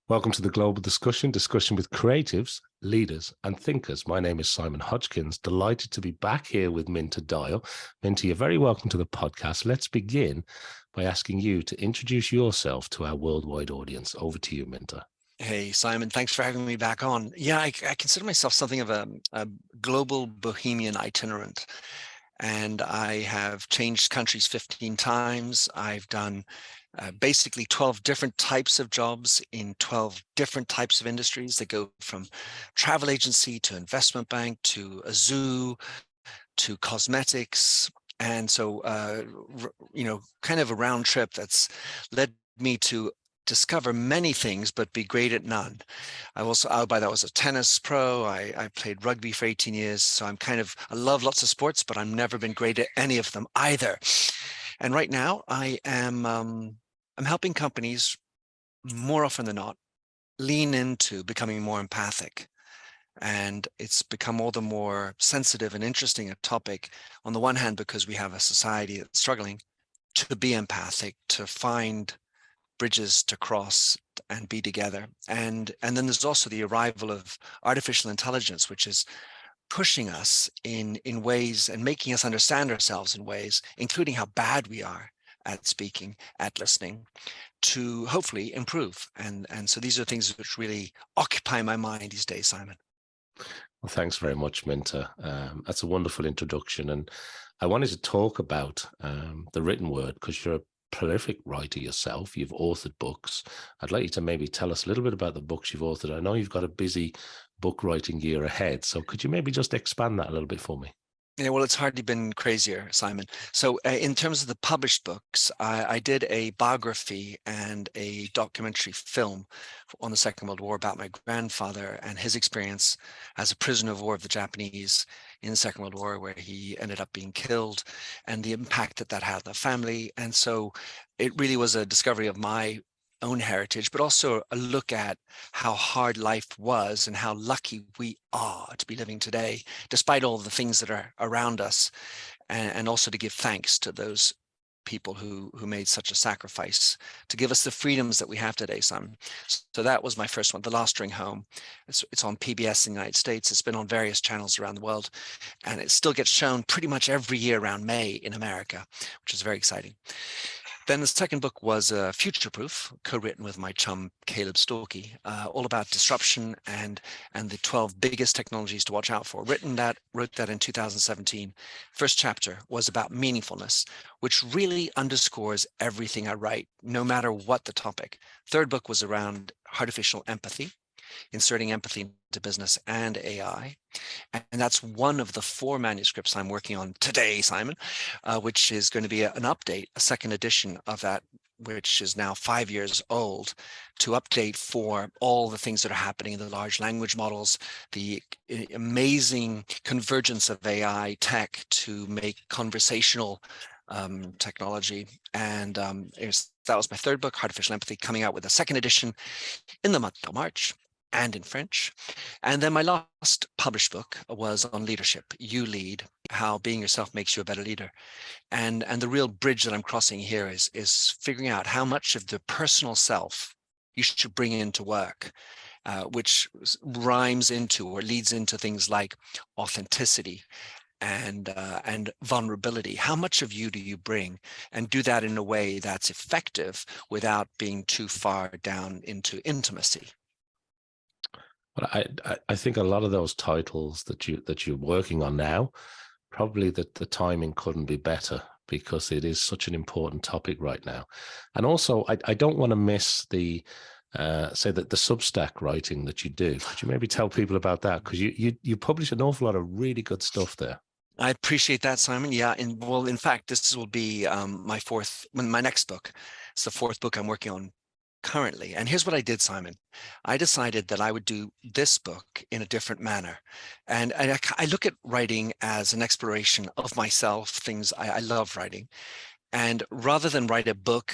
Welcome to the Global Discussion with creatives, leaders and thinkers. My name is Simon Hodgkins. Delighted to be back here with Minta Dial. Minta, you're very welcome to the podcast. Let's begin by asking you to introduce yourself to our worldwide audience. Over to you, Minta. Hey, Simon, thanks for having me back on. Yeah, I consider myself something of a global bohemian itinerant. And I have changed countries 15 times. I've done basically 12 different types of jobs in 12 different types of industries that go from travel agency to investment bank to a zoo to cosmetics. And so, kind of a round trip that's led me to discover many things, but be great at none. I was a tennis pro. I played rugby for 18 years. So I love lots of sports, but I've never been great at any of them either. And right now I'm helping companies more often than not lean into becoming more empathic. And it's become all the more sensitive and interesting a topic on the one hand, because we have a society that's struggling to be empathic, to find bridges to cross and be together. And then there's also the arrival of artificial intelligence, which is pushing us in ways and making us understand ourselves in ways, including how bad we are at speaking, at listening, to hopefully improve. And so these are things which really occupy my mind these days, Simon. Well, thanks very much, Minta. That's a wonderful introduction. And I wanted to talk about the written word because you're a prolific writer yourself. You've authored books. I'd like you to maybe tell us a little bit about the books you've authored. I know you've got a busy book writing year ahead. So could you maybe just expand that a little bit for me? Yeah, well, it's hardly been crazier, Simon. So in terms of the published books, I did a biography and a documentary film on the Second World War about my grandfather and his experience as a prisoner of war of the Japanese in the Second World War, where he ended up being killed, and the impact that had on the family. And so it really was a discovery of my own heritage, but also a look at how hard life was and how lucky we are to be living today, despite all the things that are around us, and also to give thanks to those people who made such a sacrifice to give us the freedoms that we have today, Simon. So that was my first one, The Last Ring Home. It's on PBS in the United States. It's been on various channels around the world, and it still gets shown pretty much every year around May in America, which is very exciting. Then the second book was Futureproof, co-written with my chum, Caleb Storkey, all about disruption and the 12 biggest technologies to watch out for. Wrote that in 2017. First chapter was about meaningfulness, which really underscores everything I write, no matter what the topic. Third book was around heartificial empathy, inserting empathy into business and AI. And that's one of the 4 manuscripts I'm working on today, Simon, which is going to be an update, a second edition of that, which is now 5 years old, to update for all the things that are happening in the large language models, the amazing convergence of AI tech to make conversational technology. And that was my third book, Heartificial Empathy, coming out with a second edition in the month of March, and in French. And then my last published book was on leadership. You Lead, how being yourself makes you a better leader. And the real bridge that I'm crossing here is figuring out how much of the personal self you should bring into work, which rhymes into or leads into things like authenticity and vulnerability. How much of you do you bring, and do that in a way that's effective without being too far down into intimacy? But I think a lot of those titles that you're working on now, probably that the timing couldn't be better because it is such an important topic right now. And also, I don't want to miss the say that the Substack writing that you do. Could you maybe tell people about that? Because you publish an awful lot of really good stuff there. I appreciate that, Simon. Yeah, in fact, this will be my next book. It's the 4th book I'm working on currently. And here's what I did, Simon. I decided that I would do this book in a different manner. And I look at writing as an exploration of myself, things I love writing. And rather than write a book,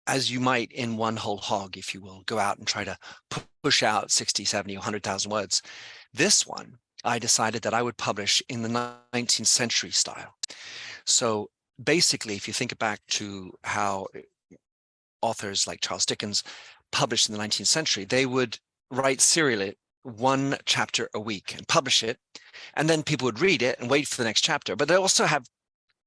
as you might in one whole hog, if you will, go out and try to push out 60, 70, 100,000 words, this one, I decided that I would publish in the 19th century style. So basically, if you think back to how authors like Charles Dickens published in the 19th century, they would write serially one chapter a week and publish it. And then people would read it and wait for the next chapter. But they also have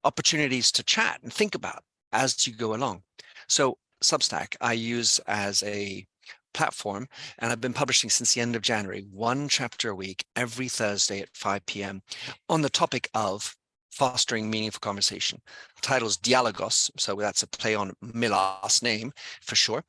opportunities to chat and think about as you go along. So Substack, I use as a platform, and I've been publishing since the end of January, one chapter a week, every Thursday at 5 p.m. on the topic of fostering meaningful conversation. The title is Dialogos, so that's a play on my last name for sure,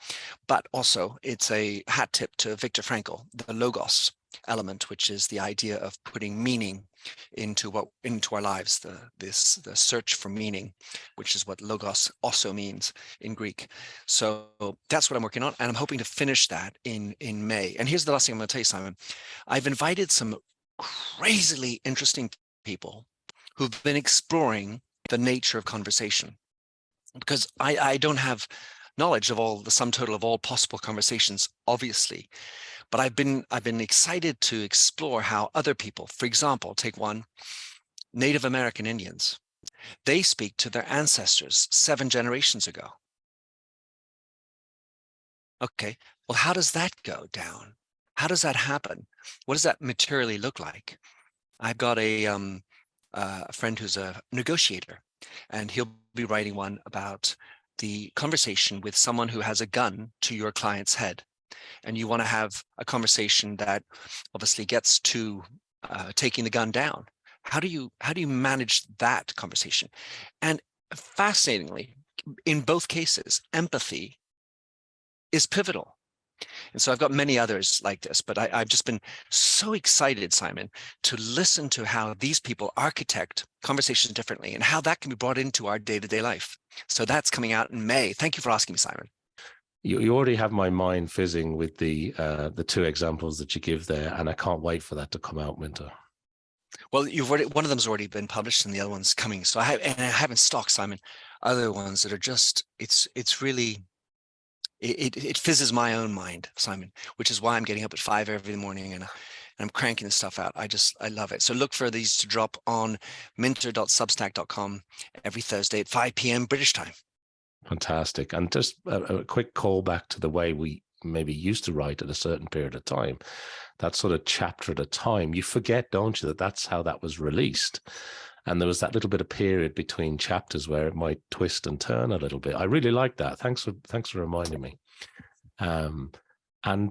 but also it's a hat tip to Viktor Frankl, the logos element, which is the idea of putting meaning into our lives, the search for meaning, which is what logos also means in Greek. So that's what I'm working on, and I'm hoping to finish that in May. And here's the last thing I'm going to tell you, Simon. I've invited some crazily interesting people who've been exploring the nature of conversation, because I don't have knowledge of the sum total of all possible conversations, obviously. But I've been excited to explore how other people, for example, take one, Native American Indians. They speak to their ancestors 7 generations ago. Okay, well, how does that go down? How does that happen? What does that materially look like? I've got a friend who's a negotiator, and he'll be writing one about the conversation with someone who has a gun to your client's head. And you want to have a conversation that obviously gets to taking the gun down. How do you manage that conversation? And fascinatingly, in both cases, empathy is pivotal. And so I've got many others like this, but I've just been so excited, Simon, to listen to how these people architect conversations differently and how that can be brought into our day-to-day life. So that's coming out in May. Thank you for asking me, Simon. You already have my mind fizzing with the 2 examples that you give there, and I can't wait for that to come out, Minter. Well, one of them's already been published, and the other one's coming. So I have in stock, Simon, other ones that are just it's really it fizzes my own mind, Simon, which is why I'm getting up at 5 every morning and I'm cranking this stuff out. I love it. So look for these to drop on minter.substack.com every Thursday at 5 p.m. British time. Fantastic. And just a quick call back to the way we maybe used to write at a certain period of time, that sort of chapter at a time. You forget, don't you, that that's how that was released. And there was that little bit of period between chapters where it might twist and turn a little bit. I really like that. Thanks for reminding me. And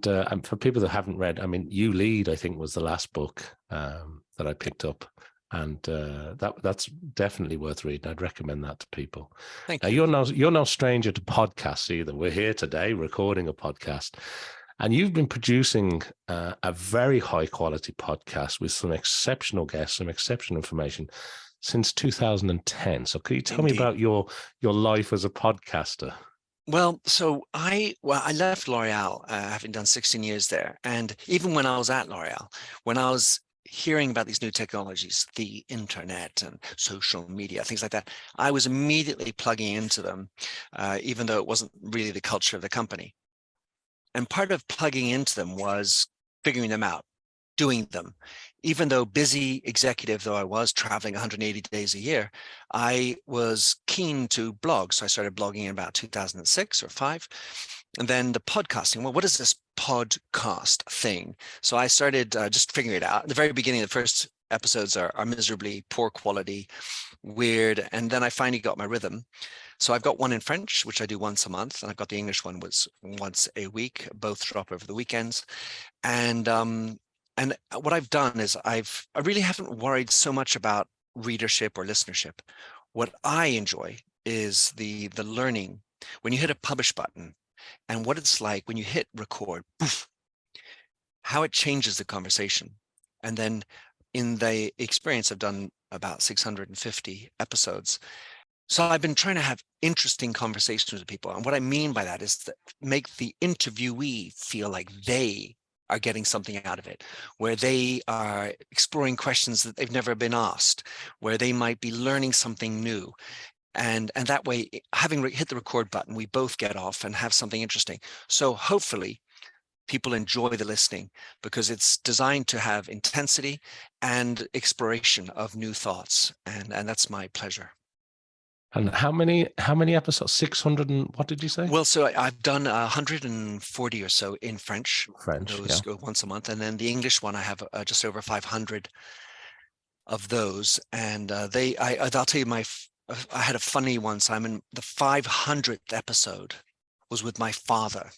for people that haven't read, I mean, You Lead, I think, was the last book that I picked up. And that's definitely worth reading. I'd recommend that to people. Thank you. You're no stranger to podcasts either. We're here today recording a podcast, and you've been producing a very high quality podcast with some exceptional guests, some exceptional information since 2010. So could you tell me about your life as a podcaster? Well, so I left L'Oreal, having done 16 years there. And even when I was at L'Oreal, when I was hearing about these new technologies, the internet and social media, things like that, I was immediately plugging into them, even though it wasn't really the culture of the company. And part of plugging into them was figuring them out, doing them. Even though busy executive though I was, traveling 180 days a year, I was keen to blog. So I started blogging in about 2006 or 5. And then the podcasting, well, what is this podcast thing? So I started just figuring it out. At the very beginning, the first episodes are miserably poor quality, weird. And then I finally got my rhythm. So I've got one in French, which I do once a month. And I've got the English one once a week. Both drop over the weekends. And what I've done is I really haven't worried so much about readership or listenership. What I enjoy is the learning when you hit a publish button and what it's like when you hit record, poof, how it changes the conversation. And then in the experience, I've done about 650 episodes. So I've been trying to have interesting conversations with people. And what I mean by that is that make the interviewee feel like they are getting something out of it, where they are exploring questions that they've never been asked, where they might be learning something new. And that way, having hit the record button, we both get off and have something interesting. So hopefully people enjoy the listening because it's designed to have intensity and exploration of new thoughts. And that's my pleasure. And how many episodes? 600 and what did you say? Well, so I've done 140 or so in French. French, Those yeah. go once a month, and then the English one I have just over 500 of those. And I'll tell you I had a funny one, Simon. The 500th episode was with my father.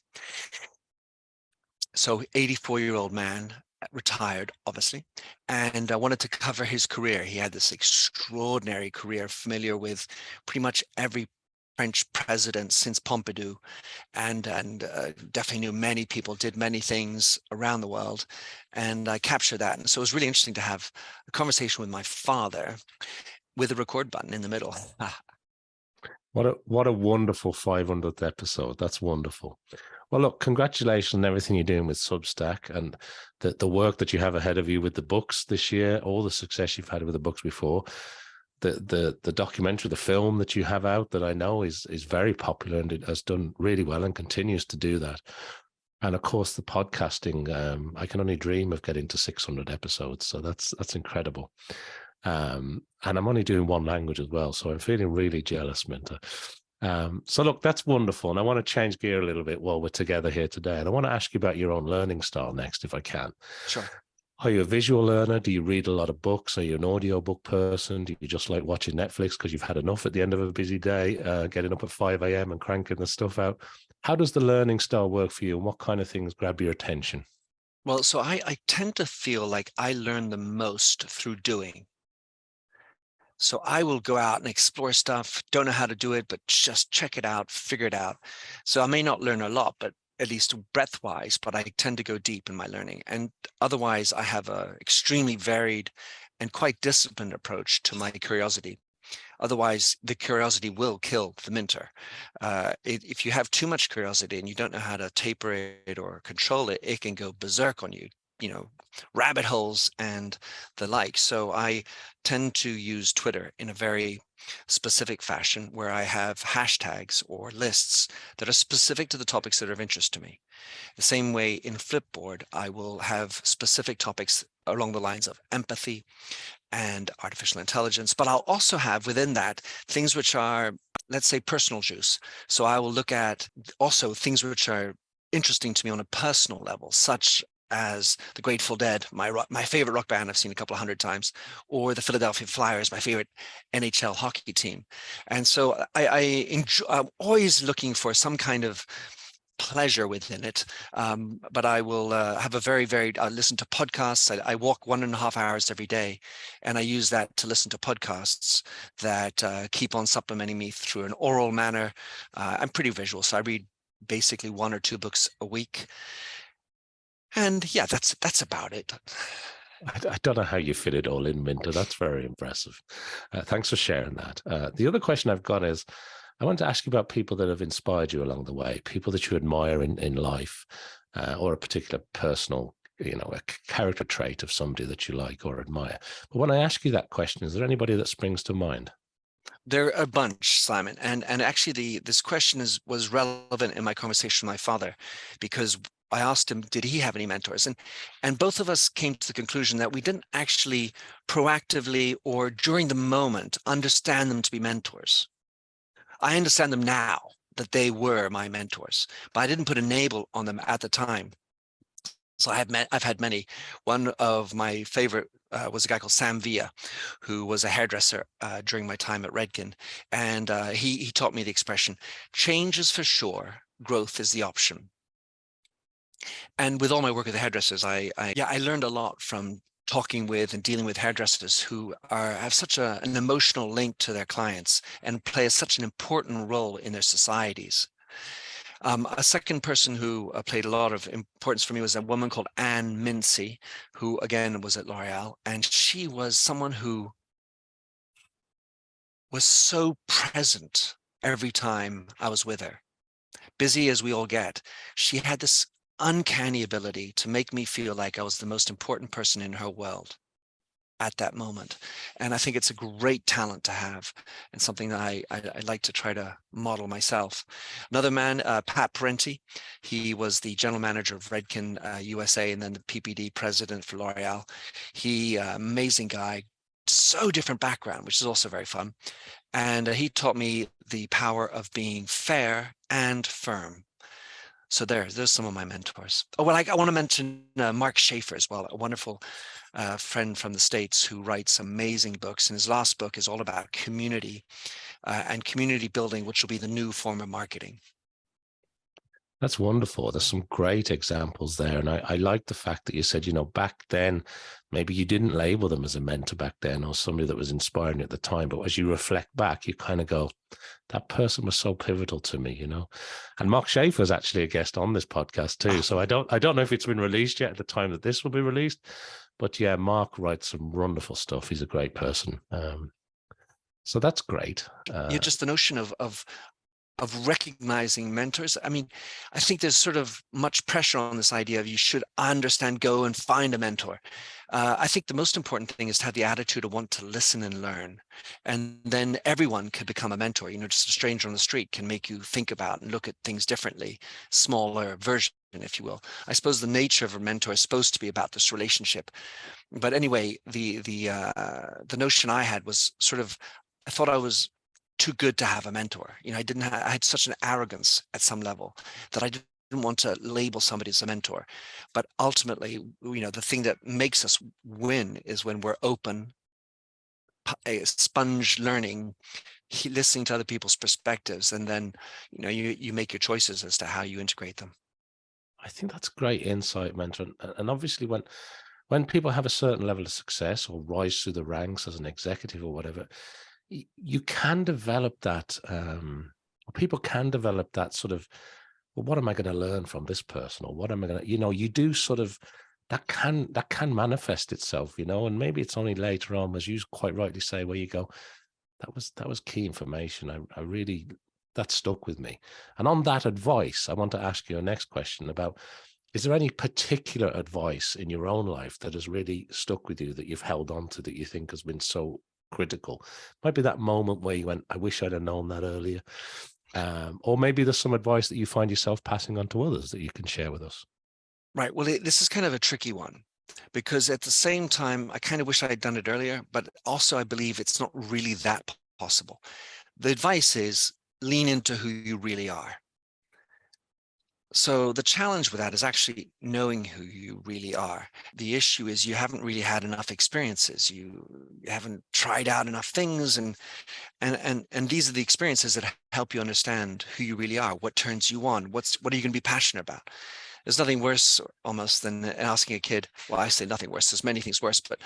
So 84-year-old man, retired, obviously, and I wanted to cover his career. He had this extraordinary career, familiar with pretty much every French president since Pompidou, and definitely knew many people, did many things around the world, and I captured that. And so it was really interesting to have a conversation with my father with a record button in the middle. What a wonderful 500th episode. That's wonderful. Well, look, congratulations on everything you're doing with Substack and the work that you have ahead of you with the books this year, all the success you've had with the books before. The documentary, the film that you have out that I know is very popular and it has done really well and continues to do that. And of course, the podcasting, I can only dream of getting to 600 episodes. So that's incredible. And I'm only doing one language as well. So I'm feeling really jealous, Minter. So look, that's wonderful. And I want to change gear a little bit while we're together here today. And I want to ask you about your own learning style next, if I can. Sure. Are you a visual learner? Do you read a lot of books? Are you an audiobook person? Do you just like watching Netflix because you've had enough at the end of a busy day, getting up at 5 a.m. and cranking the stuff out? How does the learning style work for you? And what kind of things grab your attention? Well, so I tend to feel like I learn the most through doing. So I will go out and explore stuff, don't know how to do it, but just check it out, figure it out. So I may not learn a lot, but at least breadth-wise, but I tend to go deep in my learning. And otherwise, I have a extremely varied and quite disciplined approach to my curiosity. Otherwise, the curiosity will kill the minter. If you have too much curiosity and you don't know how to taper it or control it, it can go berserk on you, rabbit holes and the like. So I tend to use Twitter in a very specific fashion where I have hashtags or lists that are specific to the topics that are of interest to me. The same way in Flipboard, I will have specific topics along the lines of empathy and artificial intelligence, but I'll also have within that things which are, let's say, personal juice. So I will look at also things which are interesting to me on a personal level, such as the Grateful Dead, my favorite rock band I've seen a couple of hundred times, or the Philadelphia Flyers, my favorite NHL hockey team. And so I'm always looking for some kind of pleasure within it, but I will have a very varied. I listen to podcasts. I walk 1.5 hours every day, and I use that to listen to podcasts that keep on supplementing me through an oral manner. I'm pretty visual, so I read basically 1 or 2 books a week. And yeah, that's about it. I don't know how you fit it all in, Minter. That's very impressive. Thanks for sharing that. The other question I've got is, I want to ask you about people that have inspired you along the way, people that you admire in life, or a particular personal, a character trait of somebody that you like or admire. But when I ask you that question, is there anybody that springs to mind? There are a bunch, Simon, and actually this question was relevant in my conversation with my father, because I asked him, did he have any mentors? And both of us came to the conclusion that we didn't actually proactively or during the moment understand them to be mentors. I understand them now that they were my mentors, but I didn't put a label on them at the time. So I've had many. One of my favorite was a guy called Sam Villa, who was a hairdresser during my time at Redken. And he taught me the expression, change is for sure, growth is the option. And with all my work with the hairdressers, I learned a lot from talking with and dealing with hairdressers who have such an emotional link to their clients and play such an important role in their societies. A second person who played a lot of importance for me was a woman called Anne Mincy, who again was at L'Oreal, and she was someone who was so present every time I was with her. Busy as we all get, she had this uncanny ability to make me feel like I was the most important person in her world at that moment. And I think it's a great talent to have and something that I like to try to model myself. Another man, Pat Parenti, he was the general manager of Redken USA and then the PPD president for L'Oreal. He, amazing guy, so different background, which is also very fun. And he taught me the power of being fair and firm. So there's some of my mentors. Oh, well, I want to mention Mark Schaefer as well, a wonderful friend from the States who writes amazing books. And his last book is all about community and community building, which will be the new form of marketing. That's wonderful. There's some great examples there. And I like the fact that you said, you know, back then, maybe you didn't label them as a mentor back then or somebody that was inspiring at the time. But as you reflect back, you kind of go, that person was so pivotal to me, you know. And Mark Schaefer is actually a guest on this podcast too. So I don't know if it's been released yet at the time that this will be released. But yeah, Mark writes some wonderful stuff. He's a great person. So that's great. Just the notion of recognizing mentors. I mean, I think there's sort of much pressure on this idea of you should understand, go and find a mentor. I think the most important thing is to have the attitude of want to listen and learn. And then everyone can become a mentor. You know, just a stranger on the street can make you think about and look at things differently, smaller version, if you will. I suppose the nature of a mentor is supposed to be about this relationship. But anyway, the notion I had was sort of, I thought I was too good to have a mentor. You know, I had such an arrogance at some level that I didn't want to label somebody as a mentor. But ultimately, you know, the thing that makes us win is when we're open, a sponge learning, listening to other people's perspectives, and then, you know, you make your choices as to how you integrate them. I think that's great insight, mentor. And obviously when people have a certain level of success or rise through the ranks as an executive or whatever, you can develop that, people can develop that sort of, well, what am I going to learn from this person? Or what am I going to, you know, you do sort of, that can manifest itself, you know, and maybe it's only later on, as you quite rightly say, where you go, that was key information. I really, that stuck with me. And on that advice, I want to ask you a next question about, is there any particular advice in your own life that has really stuck with you that you've held on to that you think has been so critical? Might be that moment where you went, I wish I'd have known that earlier. Or maybe there's some advice that you find yourself passing on to others that you can share with us. Right. Well, this is kind of a tricky one because at the same time, I kind of wish I had done it earlier, but also I believe it's not really that possible. The advice is lean into who you really are. So the challenge with that is actually knowing who you really are. The issue is you haven't really had enough experiences. You haven't tried out enough things, and these are the experiences that help you understand who you really are, what turns you on, what are you going to be passionate about. There's nothing worse almost than asking a kid, well, I say nothing worse, there's many things worse, but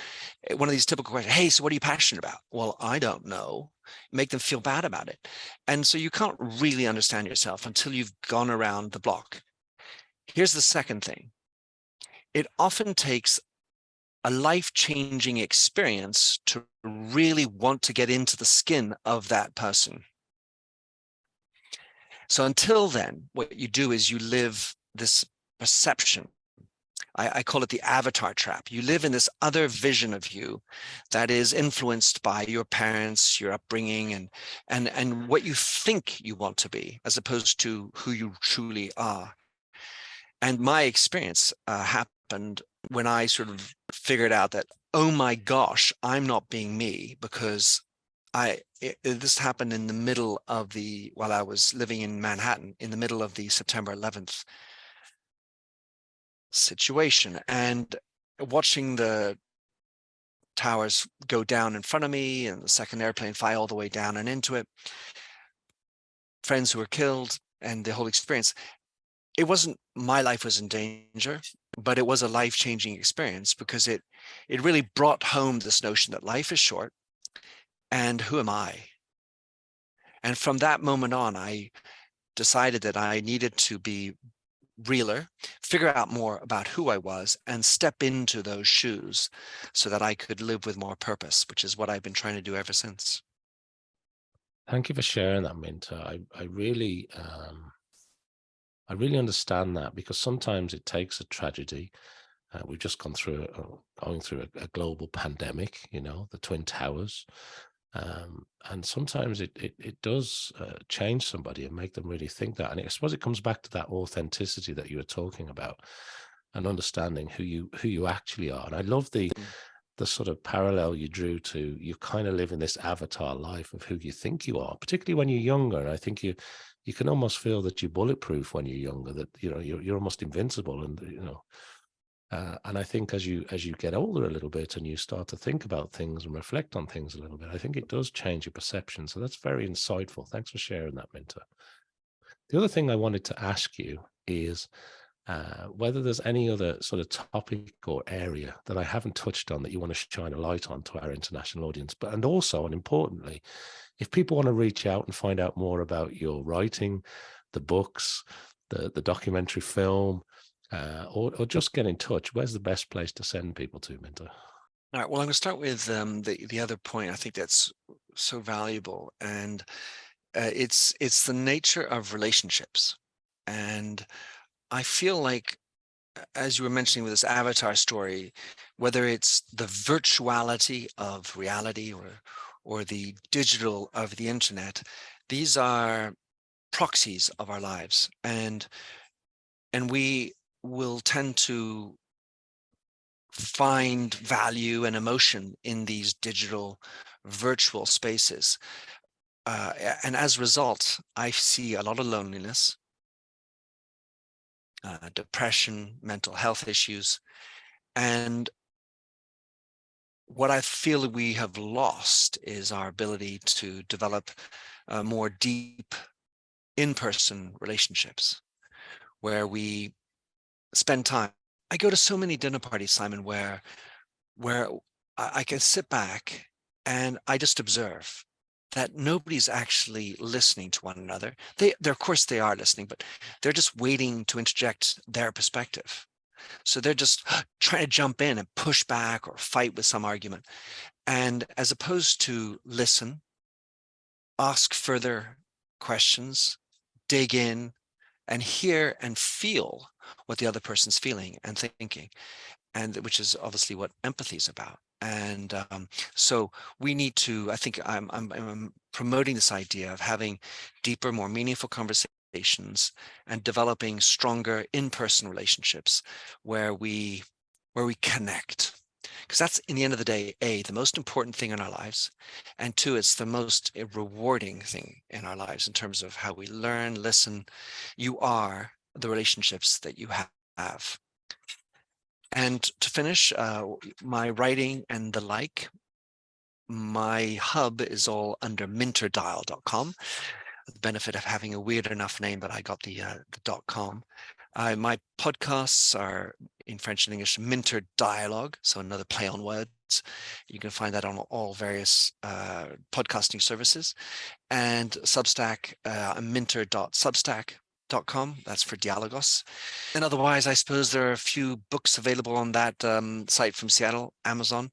one of these typical questions, hey, so what are you passionate about? Well, I don't know. Make them feel bad about it. And so you can't really understand yourself until you've gone around the block. Here's the second thing. It often takes a life-changing experience to really want to get into the skin of that person. So until then, what you do is you live this perception. I call it the avatar trap. You live in this other vision of you that is influenced by your parents, your upbringing, and what you think you want to be, as opposed to who you truly are. And my experience happened when I sort of figured out that, oh my gosh, I'm not being me, because this happened in the middle of while I was living in Manhattan, in the middle of the September 11th situation, and watching the towers go down in front of me and the second airplane fly all the way down and into it, friends who were killed, and the whole experience. It wasn't my life was in danger, but it was a life-changing experience because it really brought home this notion that life is short and who am I? And from that moment on, I decided that I needed to be realer, figure out more about who I was, and step into those shoes so that I could live with more purpose, which is what I've been trying to do ever since. Thank you for sharing that, Minter. I really understand that, because sometimes it takes a tragedy. We've just going through a global pandemic, you know, the Twin Towers. And sometimes it does change somebody and make them really think that. And I suppose it comes back to that authenticity that you were talking about, and understanding who you actually are. And I love the the sort of parallel you drew to, you kind of live in this avatar life of who you think you are, particularly when you're younger. I think you can almost feel that you're bulletproof when you're younger, that, you know, you're almost invincible. And, you know, and I think as you get older a little bit and you start to think about things and reflect on things a little bit, I think it does change your perception. So that's very insightful. Thanks for sharing that, Minter. The other thing I wanted to ask you is whether there's any other sort of topic or area that I haven't touched on that you want to shine a light on to our international audience. But, and also, and importantly, if people want to reach out and find out more about your writing, the books, the documentary film, or just get in touch, where's the best place to send people to, Minter? All right. Well, I'm going to start with the other point. I think that's so valuable, and it's the nature of relationships. And I feel like, as you were mentioning with this avatar story, whether it's the virtuality of reality or the digital of the internet, these are proxies of our lives, and we will tend to find value and emotion in these digital virtual spaces. And as a result, I see a lot of loneliness, depression, mental health issues. And what I feel we have lost is our ability to develop more deep in-person relationships where we spend time. I go to so many dinner parties, Simon, where I can sit back and I just observe that nobody's actually listening to one another. They're of course they are listening, but they're just waiting to interject their perspective. So they're just trying to jump in and push back or fight with some argument. And as opposed to listen, ask further questions, dig in, and hear and feel what the other person's feeling and thinking, and which is obviously what empathy is about. And so we need to, I think I'm promoting this idea of having deeper, more meaningful conversations and developing stronger in-person relationships where we connect. Because that's, in the end of the day, the most important thing in our lives, and two, it's the most rewarding thing in our lives in terms of how we learn, listen. You are the relationships that you have. And to finish, my writing and the like, my hub is all under minterdial.com. The benefit of having a weird enough name, but I got the .com. My podcasts are in French and English, Minter Dialogue, so another play on words. You can find that on all various podcasting services. And Substack, minter.substack.com. That's for Dialogos. And otherwise, I suppose there are a few books available on that site from Seattle, Amazon,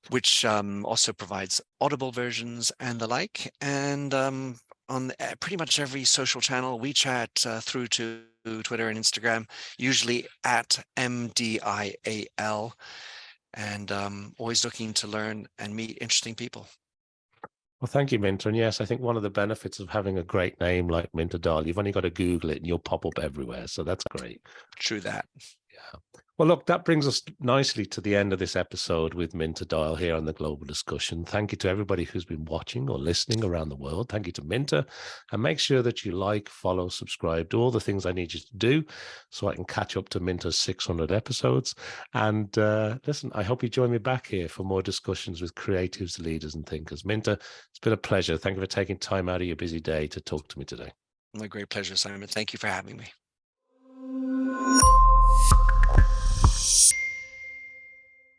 which also provides audible versions and the like. And on pretty much every social channel, WeChat through to Twitter and Instagram, usually at MDIAL, and always looking to learn and meet interesting people. Well, thank you, Minter. And yes, I think one of the benefits of having a great name like Minter Dial, you've only got to Google it and you'll pop up everywhere. So that's great. True that. Yeah. Well, look, that brings us nicely to the end of this episode with Minter Dial here on the Global Discussion. Thank you to everybody who's been watching or listening around the world. Thank you to Minter. And make sure that you like, follow, subscribe, do all the things I need you to do so I can catch up to Minter's 600 episodes. And listen, I hope you join me back here for more discussions with creatives, leaders, and thinkers. Minter, it's been a pleasure. Thank you for taking time out of your busy day to talk to me today. My great pleasure, Simon. Thank you for having me.